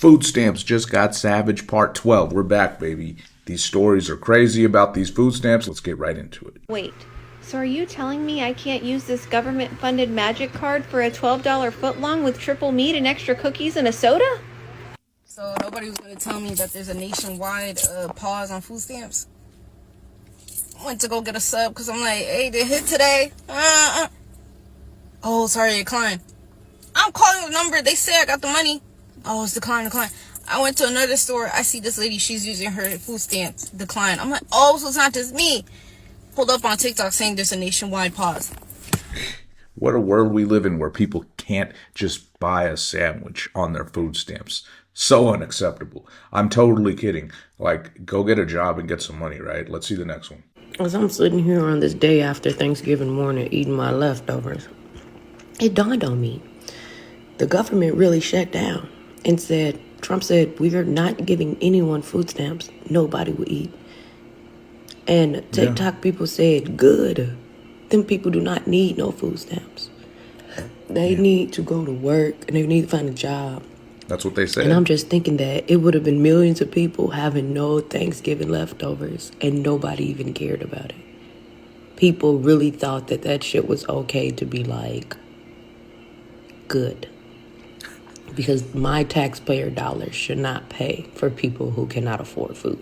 Food stamps just got savage part 12. We're back, baby. These stories are crazy about these food stamps. Let's get right into it. Wait, so are you telling me I can't use this government-funded magic card for a $12 footlong with triple meat and extra cookies and a soda? So nobody was going to tell me that there's a nationwide pause on food stamps. I went to go get a sub because I'm like, hey, they hit today. Oh, sorry, decline. I'm calling the number. They say I got the money. Oh, it's decline. I went to another store. I see this lady. She's using her food stamps. Decline. I'm like, oh, so it's not just me. Pulled up on TikTok saying there's a nationwide pause. What a world we live in where people can't just buy a sandwich on their food stamps. So unacceptable. I'm totally kidding. Like, go get a job and get some money, right? Let's see the next one. As I'm sitting here on this day after Thanksgiving morning eating my leftovers, it dawned on me. The government really shut down and Trump said, we are not giving anyone food stamps. Nobody will eat. And TikTok people said, good. Them people do not need no food stamps. They need to go to work and they need to find a job. That's what they said. And I'm just thinking that it would have been millions of people having no Thanksgiving leftovers and nobody even cared about it. People really thought that that shit was okay to be like, good. Because my taxpayer dollars should not pay for people who cannot afford food.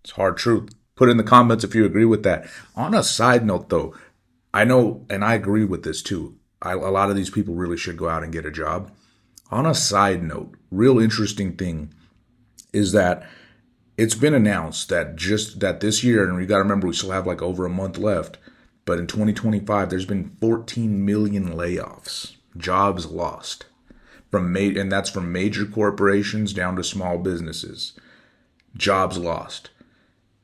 It's hard truth. Put in the comments if you agree with that. On a side note, though, I know, and I agree with this too, a lot of these people really should go out and get a job. On a side note, real interesting thing is that it's been announced that that this year, and we got to remember we still have like over a month left, but in 2025, there's been 14 million layoffs, jobs lost. And that's from major corporations down to small businesses. Jobs lost.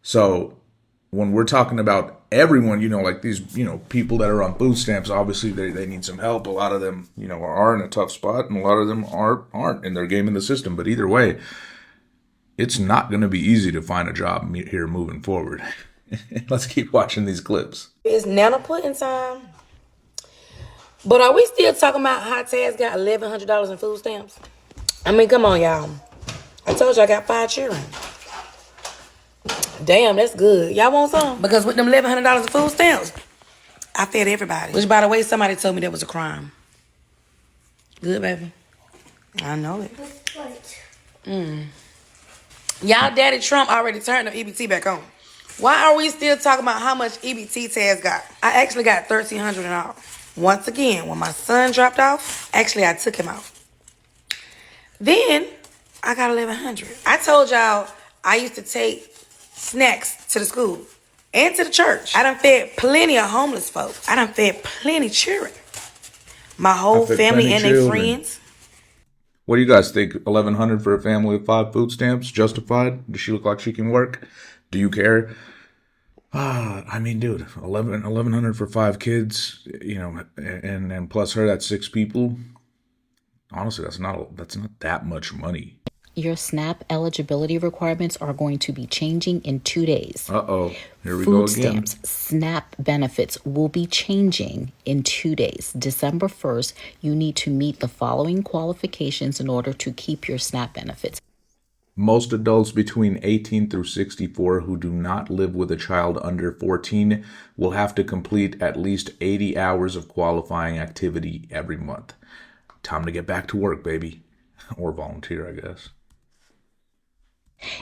So when we're talking about everyone, like these, people that are on food stamps, obviously they need some help. A lot of them, are in a tough spot, and a lot of them aren't, and they're gaming the system. But either way, it's not going to be easy to find a job here moving forward. Let's keep watching these clips. It's nano pudding time. But are we still talking about how Taz got $1,100 in food stamps? I mean, come on, y'all. I told you I got 5 children. Damn, that's good. Y'all want some? Because with them $1,100 in food stamps, I fed everybody. Which, by the way, somebody told me that was a crime. Good, baby. I know it. Y'all daddy Trump already turned the EBT back on. Why are we still talking about how much EBT Taz got? I actually got $1,300 in all. Once again, when my son dropped off, actually I took him out. Then I got $1,100. I told y'all I used to take snacks to the school and to the church. I done fed plenty of homeless folk. I done fed plenty of children. My whole family and their friends. What do you guys think? $1,100 for a family of 5 food stamps? Justified? Does she look like she can work? Do you care? I mean, dude, $1,100 for 5 kids, and plus her, that's 6 people. Honestly, that's not that much money. Your SNAP eligibility requirements are going to be changing in 2 days. Uh-oh, here we go again. Food stamps, SNAP benefits will be changing in 2 days. December 1st, you need to meet the following qualifications in order to keep your SNAP benefits. Most adults between 18 through 64 who do not live with a child under 14 will have to complete at least 80 hours of qualifying activity every month. Time to get back to work, baby. Or volunteer, I guess.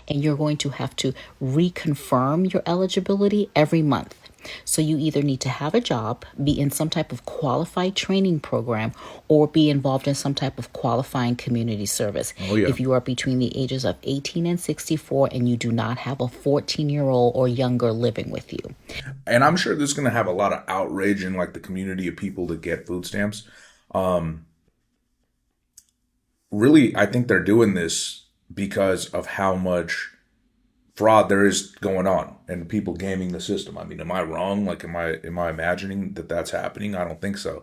And you're going to have to reconfirm your eligibility every month. So you either need to have a job, be in some type of qualified training program, or be involved in some type of qualifying community service. Oh, yeah. If you are between the ages of 18 and 64 and you do not have a 14-year-old or younger living with you. And I'm sure this is going to have a lot of outrage in like the community of people that get food stamps. Really, I think they're doing this because of how much fraud there is going on and people gaming the system. I mean, am I wrong? Like, am I imagining that that's happening? I don't think so.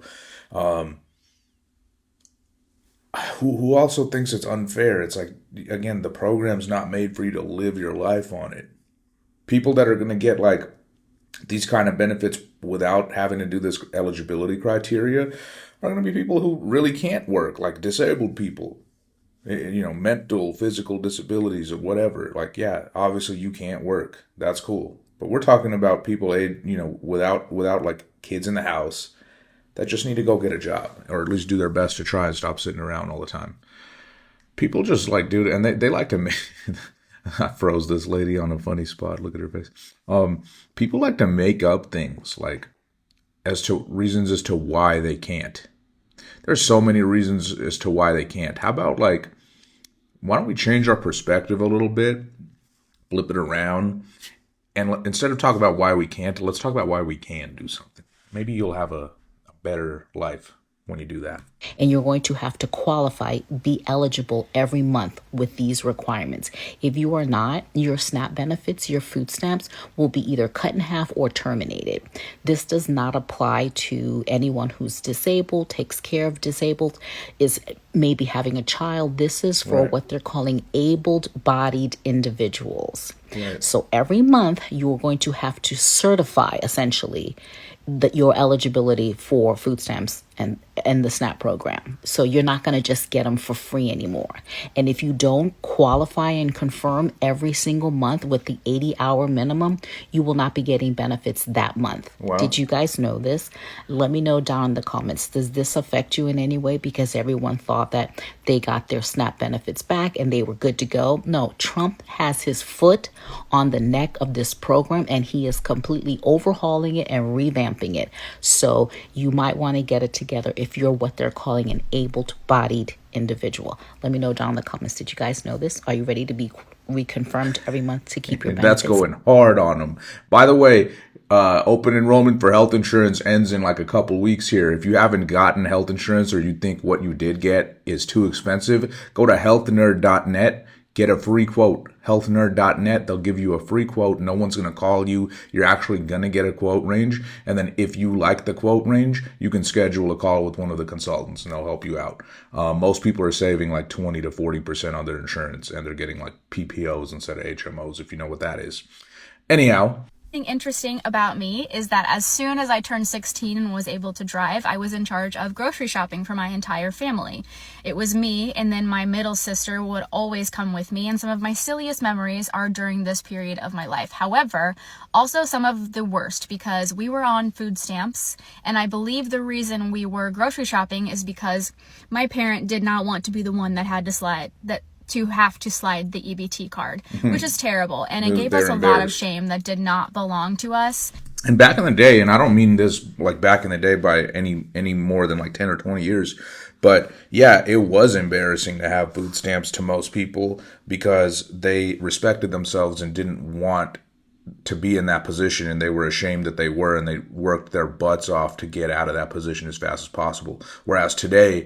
Who also thinks it's unfair? It's like, again, the program's not made for you to live your life on it. People that are going to get like these kind of benefits without having to do this eligibility criteria are going to be people who really can't work, like disabled people. mental, physical disabilities or whatever. Like, yeah, obviously you can't work. That's cool. But we're talking about people, without like kids in the house that just need to go get a job or at least do their best to try and stop sitting around all the time. People just like, dude, and they like to make. I froze this lady on a funny spot. Look at her face. People like to make up things like as to reasons as to why they can't. There's so many reasons as to why they can't. How about like, why don't we change our perspective a little bit, flip it around, and instead of talking about why we can't, let's talk about why we can do something. Maybe you'll have a better life when you do that. And you're going to have to qualify, be eligible every month with these requirements. If you are not, your SNAP benefits, your food stamps will be either cut in half or terminated. This does not apply to anyone who's disabled, takes care of disabled, is maybe having a child. This is for what they're calling able-bodied individuals. Right. So every month you are going to have to certify essentially that your eligibility for food stamps and the SNAP program. So you're not going to just get them for free anymore. And if you don't qualify and confirm every single month with the 80-hour minimum, you will not be getting benefits that month. Wow. Did you guys know this? Let me know down in the comments. Does this affect you in any way? Because everyone thought that they got their SNAP benefits back and they were good to go. No, Trump has his foot on the neck of this program and he is completely overhauling it and revamping it. So you might want to get it together if you're what they're calling an able-bodied individual. Let me know down in the comments. Did you guys know this? Are you ready to be reconfirmed every month to keep your benefits? That's going hard on them. By the way, open enrollment for health insurance ends in like a couple weeks here. If you haven't gotten health insurance or you think what you did get is too expensive, go to healthnerd.net. Get a free quote, healthnerd.net. They'll give you a free quote. No one's going to call you. You're actually going to get a quote range. And then if you like the quote range, you can schedule a call with one of the consultants and they'll help you out. Most people are saving like 20 to 40% on their insurance and they're getting like PPOs instead of HMOs, if you know what that is. Anyhow. Interesting about me is that as soon as I turned 16 and was able to drive, I was in charge of grocery shopping for my entire family. It was me, and then my middle sister would always come with me, and some of my silliest memories are during this period of my life. However, also some of the worst, because we were on food stamps, and I believe the reason we were grocery shopping is because my parent did not want to be the one that had to slide the EBT card, which is terrible. And it gave us a lot of shame that did not belong to us. And back in the day, and I don't mean this like back in the day by any more than like 10 or 20 years, but yeah, it was embarrassing to have food stamps to most people because they respected themselves and didn't want to be in that position, and they were ashamed that they were, and they worked their butts off to get out of that position as fast as possible. Whereas today,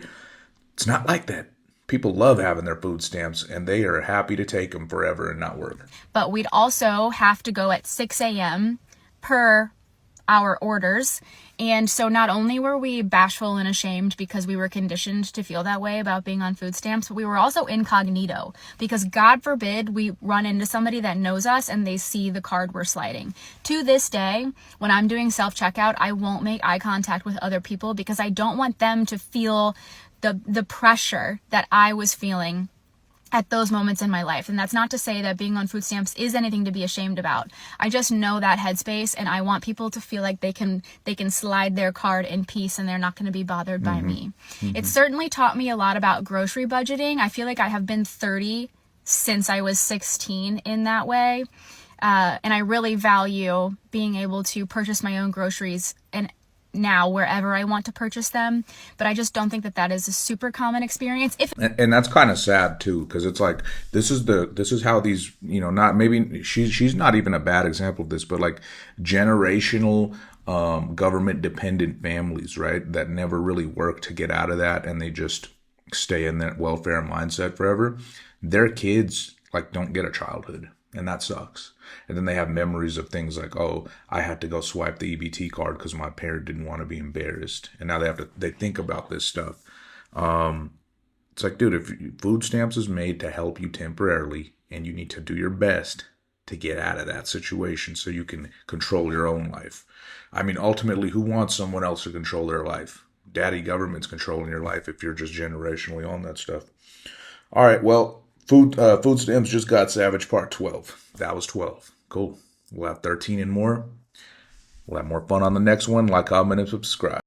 it's not like that. People love having their food stamps and they are happy to take them forever and not work. But we'd also have to go at 6 a.m. per our orders. And so not only were we bashful and ashamed because we were conditioned to feel that way about being on food stamps, but we were also incognito because God forbid we run into somebody that knows us and they see the card we're sliding. To this day, when I'm doing self-checkout, I won't make eye contact with other people because I don't want them to feel the pressure that I was feeling at those moments in my life. And that's not to say that being on food stamps is anything to be ashamed about. I just know that headspace, and I want people to feel like they can slide their card in peace and they're not going to be bothered by me. It certainly taught me a lot about grocery budgeting. I feel like I have been 30 since I was 16 in that way. And I really value being able to purchase my own groceries and now wherever I want to purchase them, but I just don't think that is a super common experience. And that's kind of sad too, because it's like this is how these, not maybe she's not even a bad example of this, but like generational government dependent families, right, that never really work to get out of that, and they just stay in that welfare mindset forever. Their kids like don't get a childhood. And that sucks. And then they have memories of things like, oh, I had to go swipe the EBT card because my parent didn't want to be embarrassed. And now they think about this stuff. It's like, dude, if food stamps is made to help you temporarily, and you need to do your best to get out of that situation so you can control your own life. I mean, ultimately, who wants someone else to control their life? Daddy government's controlling your life if you're just generationally on that stuff. All right. Well, food stamps just got Savage Part 12. That was 12. Cool. We'll have 13 and more. We'll have more fun on the next one. Like, comment, and subscribe.